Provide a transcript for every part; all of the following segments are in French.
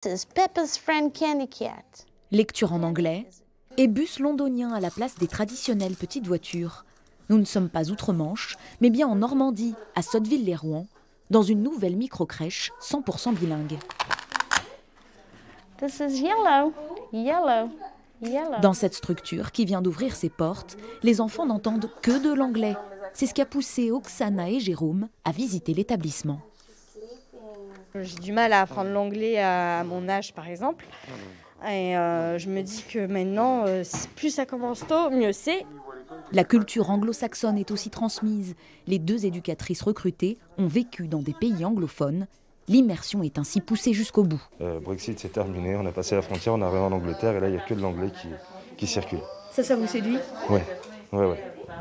This is Peppa's Friend Candy Cat. Lecture en anglais et bus londonien à la place des traditionnelles petites voitures. Nous ne sommes pas outre-Manche, mais bien en Normandie, à Sotteville-lès-Rouen, dans une nouvelle micro-crèche 100% bilingue. This is yellow, yellow, yellow. Dans cette structure qui vient d'ouvrir ses portes, les enfants n'entendent que de l'anglais. C'est ce qui a poussé Oksana et Jérôme à visiter l'établissement. J'ai du mal à apprendre l'anglais à mon âge, par exemple. Et je me dis que maintenant, plus ça commence tôt, mieux c'est. La culture anglo-saxonne est aussi transmise. Les 2 éducatrices recrutées ont vécu dans des pays anglophones. L'immersion est ainsi poussée jusqu'au bout. Brexit, c'est terminé. On a passé la frontière, on est arrivé en Angleterre et là, il n'y a que de l'anglais qui circule. Ça vous séduit?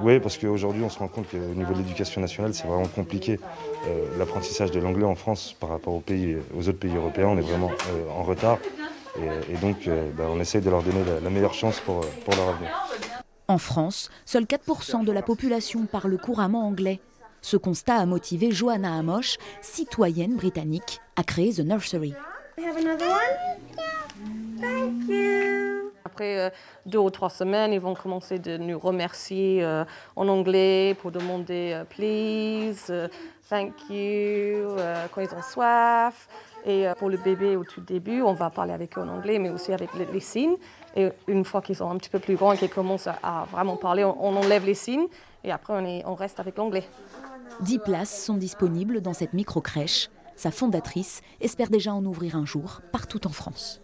Oui, parce qu'aujourd'hui, on se rend compte qu'au niveau de l'éducation nationale, c'est vraiment compliqué. L'apprentissage de l'anglais en France par rapport aux autres pays européens, on est vraiment en retard. Et donc, on essaye de leur donner la meilleure chance pour leur avenir. En France, seuls 4% de la population parle couramment anglais. Ce constat a motivé Johanna Amosh, citoyenne britannique, à créer The Nursery. Après 2 ou 3 semaines, ils vont commencer de nous remercier en anglais pour demander please, thank you, quand ils ont soif. Et pour le bébé au tout début, on va parler avec eux en anglais, mais aussi avec les signes. Et une fois qu'ils sont un petit peu plus grands et qu'ils commencent à vraiment parler, on enlève les signes et après on reste avec l'anglais. 10 places sont disponibles dans cette micro-crèche. Sa fondatrice espère déjà en ouvrir un jour partout en France.